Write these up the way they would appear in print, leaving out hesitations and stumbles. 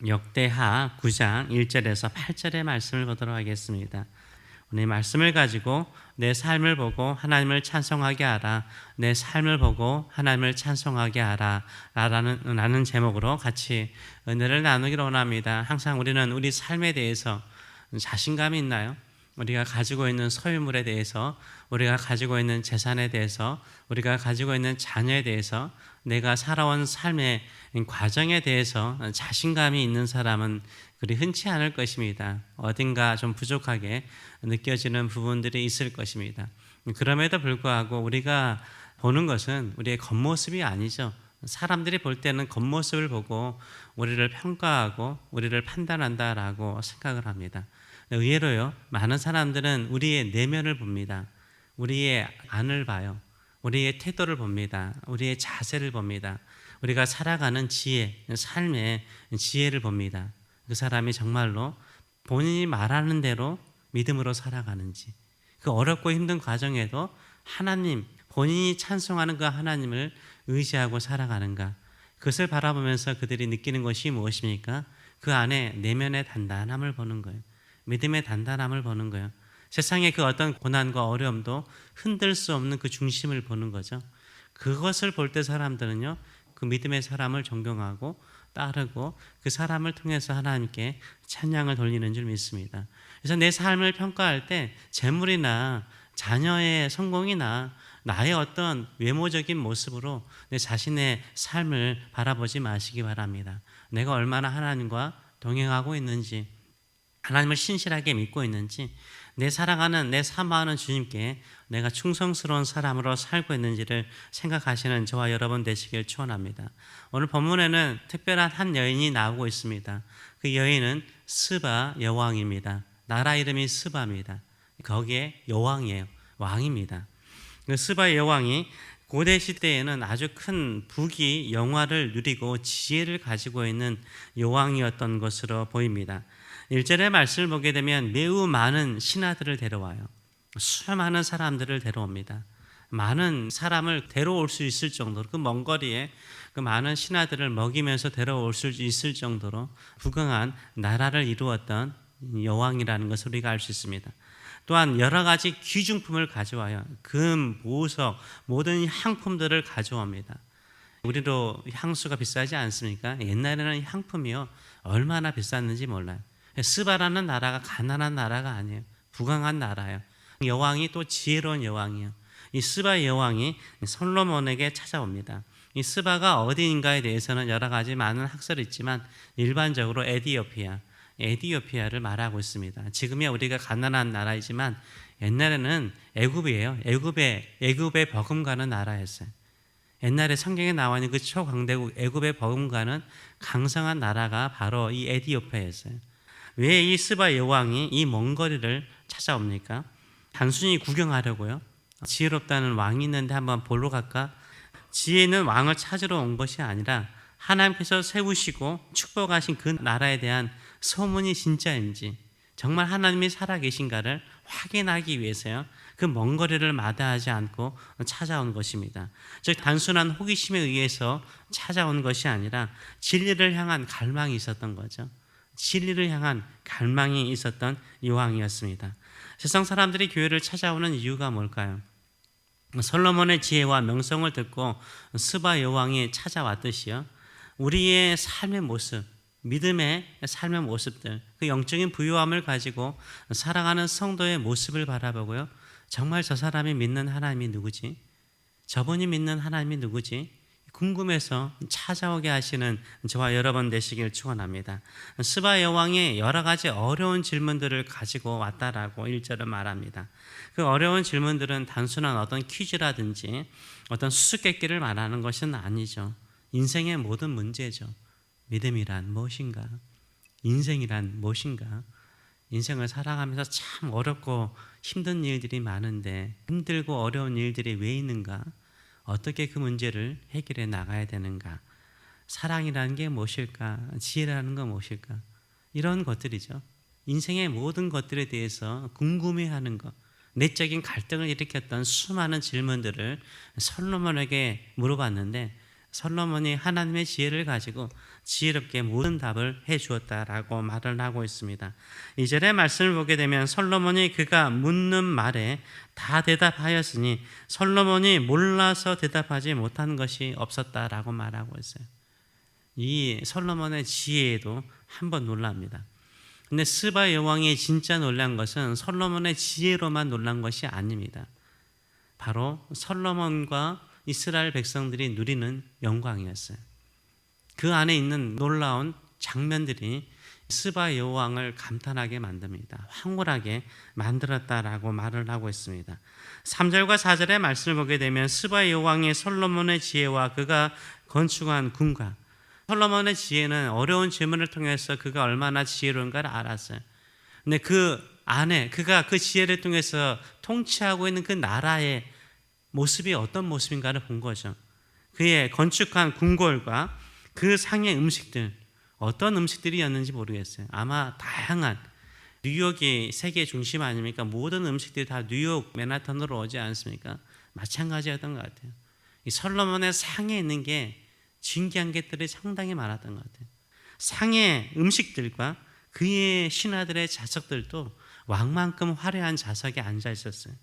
역대하 9장 1절에서 8절의 말씀을 보도록 하겠습니다. 오늘 말씀을 가지고 내 삶을 보고 하나님을 찬송하게 하라, 내 삶을 보고 하나님을 찬송하게 하라 라는 제목으로 같이 은혜를 나누기를 원합니다. 항상 우리는 우리 삶에 대해서 자신감이 있나요? 우리가 가지고 있는 소유물에 대해서, 우리가 가지고 있는 재산에 대해서, 우리가 가지고 있는 자녀에 대해서, 내가 살아온 삶의 과정에 대해서 자신감이 있는 사람은 그리 흔치 않을 것입니다. 어딘가 좀 부족하게 느껴지는 부분들이 있을 것입니다. 그럼에도 불구하고 우리가 보는 것은 우리의 겉모습이 아니죠. 사람들이 볼 때는 겉모습을 보고 우리를 평가하고 우리를 판단한다라고 생각을 합니다. 의외로요, 많은 사람들은 우리의 내면을 봅니다. 우리의 안을 봐요. 우리의 태도를 봅니다. 우리의 자세를 봅니다. 우리가 살아가는 지혜, 삶의 지혜를 봅니다. 그 사람이 정말로 본인이 말하는 대로 믿음으로 살아가는지, 그 어렵고 힘든 과정에도 하나님, 본인이 찬송하는 그 하나님을 의지하고 살아가는가, 그것을 바라보면서 그들이 느끼는 것이 무엇입니까? 그 안에 내면의 단단함을 보는 거예요. 믿음의 단단함을 보는 거예요. 세상의 그 어떤 고난과 어려움도 흔들 수 없는 그 중심을 보는 거죠. 그것을 볼 때 사람들은요, 그 믿음의 사람을 존경하고 따르고 그 사람을 통해서 하나님께 찬양을 돌리는 줄 믿습니다. 그래서 내 삶을 평가할 때 재물이나 자녀의 성공이나 나의 어떤 외모적인 모습으로 내 자신의 삶을 바라보지 마시기 바랍니다. 내가 얼마나 하나님과 동행하고 있는지, 하나님을 신실하게 믿고 있는지, 내 사랑하는, 내 사모하는 주님께 내가 충성스러운 사람으로 살고 있는지를 생각하시는 저와 여러분 되시길 축원합니다. 오늘 본문에는 특별한 한 여인이 나오고 있습니다. 그 여인은 스바 여왕입니다. 나라 이름이 스바입니다. 거기에 여왕이에요. 왕입니다. 그 스바 여왕이 고대 시대에는 아주 큰 부귀 영화를 누리고 지혜를 가지고 있는 여왕이었던 것으로 보입니다. 1절의 말씀을 보게 되면 매우 많은 신하들을 데려와요. 수많은 사람들을 데려옵니다. 많은 사람을 데려올 수 있을 정도로, 그 먼 거리에 그 많은 신하들을 먹이면서 데려올 수 있을 정도로 부강한 나라를 이루었던 여왕이라는 것을 우리가 알 수 있습니다. 또한 여러 가지 귀중품을 가져와요. 금, 보석, 모든 향품들을 가져옵니다. 우리도 향수가 비싸지 않습니까? 옛날에는 향품이요, 얼마나 비쌌는지 몰라요. 스바라는 나라가 가난한 나라가 아니에요. 부강한 나라예요. 여왕이 또 지혜로운 여왕이에요. 이 스바 여왕이 솔로몬에게 찾아옵니다. 이 스바가 어디인가에 대해서는 여러 가지 많은 학설이 있지만 일반적으로 에디오피아를 말하고 있습니다. 지금이야 우리가 가난한 나라이지만 옛날에는 애굽이에요. 애굽에 버금가는 나라였어요. 옛날에 성경에 나와 있는 그 초강대국 애굽에 버금가는 강성한 나라가 바로 이 에디오피아였어요. 왜 이 스바 여왕이 이 먼 거리를 찾아옵니까? 단순히 구경하려고요? 지혜롭다는 왕이 있는데 한번 보러 갈까? 지혜 있는 왕을 찾으러 온 것이 아니라 하나님께서 세우시고 축복하신 그 나라에 대한 소문이 진짜인지, 정말 하나님이 살아계신가를 확인하기 위해서요, 그 먼 거리를 마다하지 않고 찾아온 것입니다. 즉 단순한 호기심에 의해서 찾아온 것이 아니라 진리를 향한 갈망이 있었던 거죠. 진리를 향한 갈망이 있었던 여왕이었습니다. 세상 사람들이 교회를 찾아오는 이유가 뭘까요? 솔로몬의 지혜와 명성을 듣고 스바 여왕이 찾아왔듯이요, 우리의 삶의 모습, 믿음의 삶의 모습들, 그 영적인 부유함을 가지고 살아가는 성도의 모습을 바라보고요, 정말 저 사람이 믿는 하나님이 누구지? 저분이 믿는 하나님이 누구지? 궁금해서 찾아오게 하시는 저와 여러분 되시길 축원합니다. 스바 여왕이 여러 가지 어려운 질문들을 가지고 왔다라고 1절은 말합니다. 그 어려운 질문들은 단순한 어떤 퀴즈라든지 어떤 수수께끼를 말하는 것은 아니죠. 인생의 모든 문제죠. 믿음이란 무엇인가? 인생이란 무엇인가? 인생을 살아가면서 참 어렵고 힘든 일들이 많은데 힘들고 어려운 일들이 왜 있는가? 어떻게 그 문제를 해결해 나가야 되는가? 사랑이라는 게 무엇일까? 지혜라는 건 무엇일까? 이런 것들이죠. 인생의 모든 것들에 대해서 궁금해하는 것, 내적인 갈등을 일으켰던 수많은 질문들을 솔로몬에게 물어봤는데 솔로몬이 하나님의 지혜를 가지고 지혜롭게 모든 답을 해 주었다라고 말을 하고 있습니다. 2절의 말씀을 보게 되면 솔로몬이 그가 묻는 말에 다 대답하였으니 솔로몬이 몰라서 대답하지 못한 것이 없었다라고 말하고 있어요. 이 솔로몬의 지혜에도 한번 놀랍니다. 근데 스바 여왕이 진짜 놀란 것은 솔로몬의 지혜로만 놀란 것이 아닙니다. 바로 솔로몬과 이스라엘 백성들이 누리는 영광이었어요. 그 안에 있는 놀라운 장면들이 스바 여왕을 감탄하게 만듭니다. 황홀하게 만들었다라고 말을 하고 있습니다. 3절과 4절의 말씀을 보게 되면 스바 여왕이 솔로몬의 지혜와 그가 건축한 궁과 솔로몬의 지혜는 어려운 질문을 통해서 그가 얼마나 지혜로운가를 알았어요. 근데 그 안에 그가 그 지혜를 통해서 통치하고 있는 그 나라의 모습이 어떤 모습인가를 본 거죠. 그의 건축한 궁궐과 그 상의 음식들, 어떤 음식들이었는지 모르겠어요. 아마 다양한, 뉴욕이 세계 중심 아닙니까? 모든 음식들이 다 뉴욕 맨하탄으로 오지 않습니까? 마찬가지였던 것 같아요. 이 솔로몬의 상에 있는 게 신기한 것들이 상당히 많았던 것 같아요. 상의 음식들과 그의 신하들의 자석들도 왕만큼 화려한 자석에 앉아 있었어요.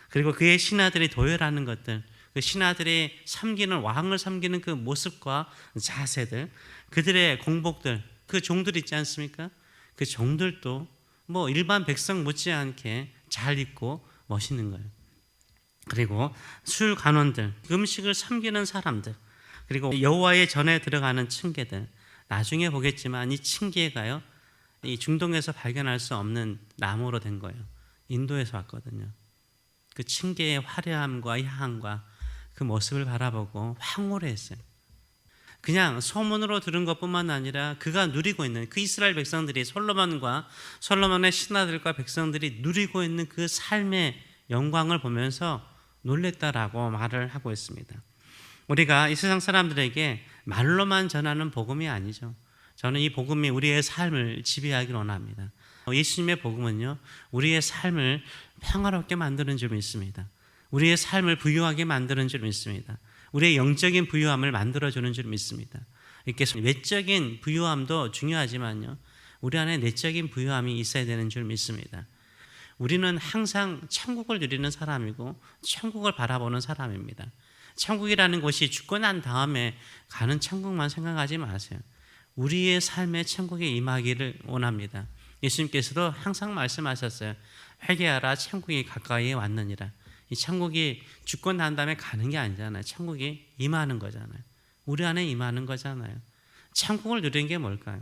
그리고 그의 신하들이 도열하는 것들, 그 신하들이 섬기는 왕을 섬기는 그 모습과 자세들, 그들의 공복들, 그 종들 있지 않습니까? 그 종들도 뭐 일반 백성 못지않게 잘 입고 멋있는 거예요. 그리고 술 간원들, 음식을 섬기는 사람들, 그리고 여호와의 전에 들어가는 층계들. 나중에 보겠지만 이 층계가요, 이 중동에서 발견할 수 없는 나무로 된 거예요. 인도에서 왔거든요. 그 층계의 화려함과 향과 그 모습을 바라보고 황홀했어요. 그냥 소문으로 들은 것뿐만 아니라 그가 누리고 있는 그 이스라엘 백성들이 솔로몬과 솔로몬의 신하들과 백성들이 누리고 있는 그 삶의 영광을 보면서 놀랬다라고 말을 하고 있습니다. 우리가 이 세상 사람들에게 말로만 전하는 복음이 아니죠. 저는 이 복음이 우리의 삶을 지배하기를 원합니다. 예수님의 복음은요, 우리의 삶을 평화롭게 만드는 줄 믿습니다. 우리의 삶을 부유하게 만드는 줄 믿습니다. 우리의 영적인 부유함을 만들어주는 줄 믿습니다. 이렇게 외적인 부유함도 중요하지만요, 우리 안에 내적인 부유함이 있어야 되는 줄 믿습니다. 우리는 항상 천국을 누리는 사람이고 천국을 바라보는 사람입니다. 천국이라는 곳이 죽고 난 다음에 가는 천국만 생각하지 마세요. 우리의 삶에 천국이 임하기를 원합니다. 예수님께서도 항상 말씀하셨어요. 회개하라, 천국이 가까이 왔느니라. 이 천국이 죽고 난 다음에 가는 게 아니잖아요. 천국이 임하는 거잖아요. 우리 안에 임하는 거잖아요. 천국을 누리는 게 뭘까요?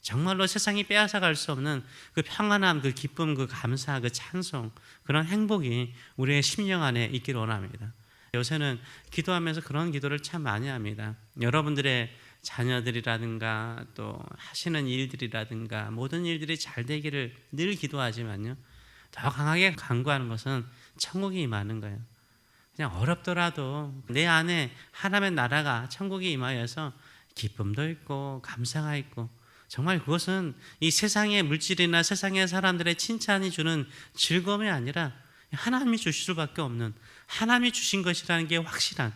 정말로 세상이 빼앗아갈 수 없는 그 평안함, 그 기쁨, 그 감사, 그 찬송, 그런 행복이 우리의 심령 안에 있기를 원합니다. 요새는 기도하면서 그런 기도를 참 많이 합니다. 여러분들의 자녀들이라든가 또 하시는 일들이라든가 모든 일들이 잘 되기를 늘 기도하지만요, 더 강하게 간구하는 것은 천국이 임하는 거예요. 그냥 어렵더라도 내 안에 하나님의 나라가 천국이 임하여서 기쁨도 있고 감사가 있고, 정말 그것은 이 세상의 물질이나 세상의 사람들의 칭찬이 주는 즐거움이 아니라 하나님이 주실 수밖에 없는, 하나님이 주신 것이라는 게 확실한,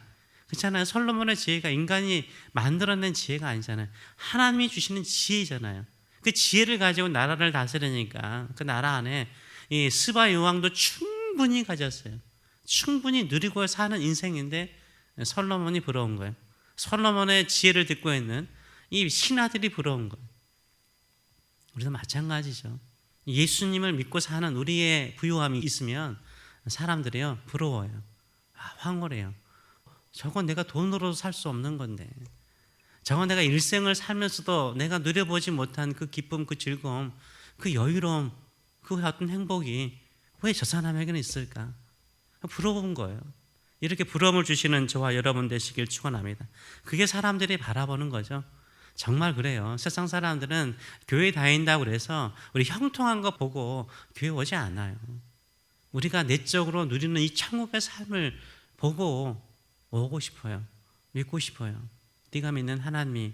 그렇잖아요. 솔로몬의 지혜가 인간이 만들어낸 지혜가 아니잖아요. 하나님이 주시는 지혜잖아요. 그 지혜를 가지고 나라를 다스리니까 그 나라 안에 이 스바 여왕도 충분히 가졌어요. 충분히 누리고 사는 인생인데 솔로몬이 부러운 거예요. 솔로몬의 지혜를 듣고 있는 이 신하들이 부러운 거예요. 우리도 마찬가지죠. 예수님을 믿고 사는 우리의 부유함이 있으면 사람들이요, 부러워요. 황홀해요. 저건 내가 돈으로 살 수 없는 건데, 저건 내가 일생을 살면서도 내가 누려보지 못한 그 기쁨, 그 즐거움, 그 여유로움, 그 어떤 행복이 왜 저 사람에게는 있을까? 부러운 거예요. 이렇게 부러움을 주시는 저와 여러분 되시길 축원합니다. 그게 사람들이 바라보는 거죠. 정말 그래요. 세상 사람들은 교회 다닌다고 그래서 우리 형통한 거 보고 교회 오지 않아요. 우리가 내적으로 누리는 이 천국의 삶을 보고 오고 싶어요. 믿고 싶어요. 네가 믿는 하나님이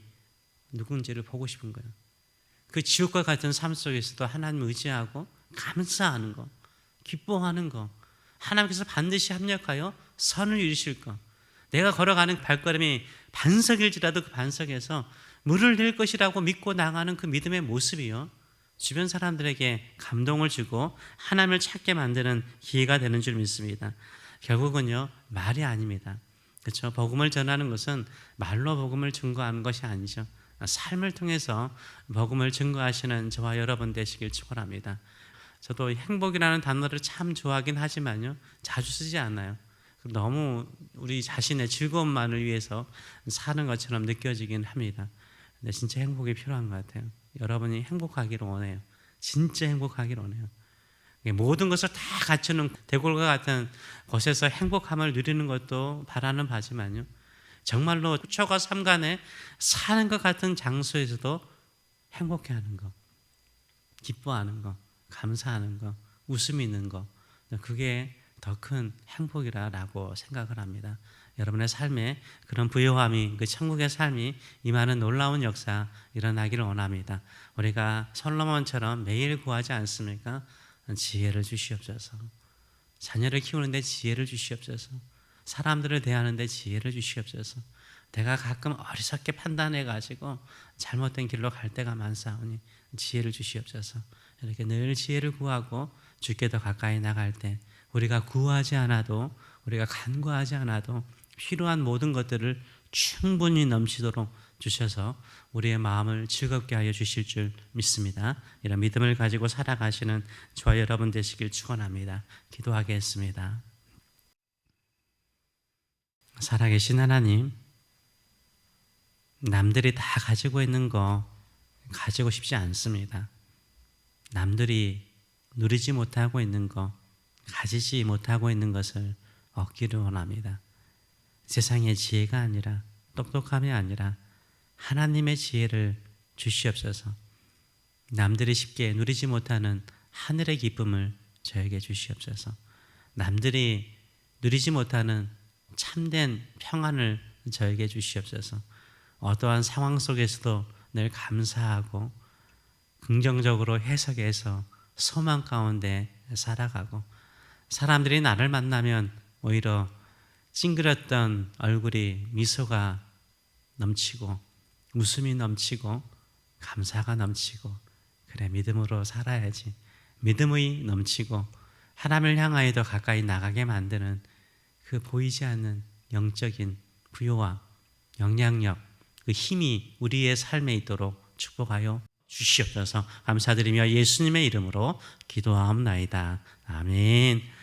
누군지를 보고 싶은 거예요. 그 지옥과 같은 삶 속에서도 하나님을 의지하고 감사하는 거, 기뻐하는 거, 하나님께서 반드시 합력하여 선을 이루실 거, 내가 걸어가는 발걸음이 반석일지라도 그 반석에서 물을 낼 것이라고 믿고 나가는 그 믿음의 모습이요, 주변 사람들에게 감동을 주고 하나님을 찾게 만드는 기회가 되는 줄 믿습니다. 결국은요, 말이 아닙니다. 그렇죠? 복음을 전하는 것은 말로 복음을 증거하는 것이 아니죠. 삶을 통해서 복음을 증거하시는 저와 여러분 되시길 축원합니다. 저도 행복이라는 단어를 참 좋아하긴 하지만요, 자주 쓰지 않아요. 너무 우리 자신의 즐거움만을 위해서 사는 것처럼 느껴지긴 합니다. 근데 진짜 행복이 필요한 것 같아요. 여러분이 행복하기를 원해요. 진짜 행복하기를 원해요. 모든 것을 다 갖추는 대골과 같은 곳에서 행복함을 누리는 것도 바라는 바지만요, 정말로 초과 삼간에 사는 것 같은 장소에서도 행복해하는 것, 기뻐하는 것, 감사하는 것, 웃음이 있는 것, 그게 더 큰 행복이라고 생각을 합니다. 여러분의 삶에 그런 부요함이, 그 천국의 삶이 임하는 놀라운 역사 일어나기를 원합니다. 우리가 솔로몬처럼 매일 구하지 않습니까? 지혜를 주시옵소서. 자녀를 키우는데 지혜를 주시옵소서. 사람들을 대하는데 지혜를 주시옵소서. 내가 가끔 어리석게 판단해가지고 잘못된 길로 갈 때가 많사오니 지혜를 주시옵소서. 이렇게 늘 지혜를 구하고 주께 더 가까이 나갈 때 우리가 구하지 않아도, 우리가 간구하지 않아도 필요한 모든 것들을 충분히 넘치도록 주셔서 우리의 마음을 즐겁게 하여 주실 줄 믿습니다. 이런 믿음을 가지고 살아가시는 저와 여러분 되시길 축원합니다. 기도하겠습니다. 살아계신 하나님, 남들이 다 가지고 있는 거 가지고 싶지 않습니다. 남들이 누리지 못하고 있는 거, 가지지 못하고 있는 것을 얻기를 원합니다. 세상의 지혜가 아니라, 똑똑함이 아니라 하나님의 지혜를 주시옵소서. 남들이 쉽게 누리지 못하는 하늘의 기쁨을 저에게 주시옵소서. 남들이 누리지 못하는 참된 평안을 저에게 주시옵소서. 어떠한 상황 속에서도 늘 감사하고 긍정적으로 해석해서 소망 가운데 살아가고, 사람들이 나를 만나면 오히려 찡그렸던 얼굴이 미소가 넘치고 웃음이 넘치고 감사가 넘치고, 그래, 믿음으로 살아야지, 믿음이 넘치고 하나님을 향하여 더 가까이 나가게 만드는 그 보이지 않는 영적인 부요와 영향력, 그 힘이 우리의 삶에 있도록 축복하여 주시옵소서. 감사드리며 예수님의 이름으로 기도하옵나이다. 아멘.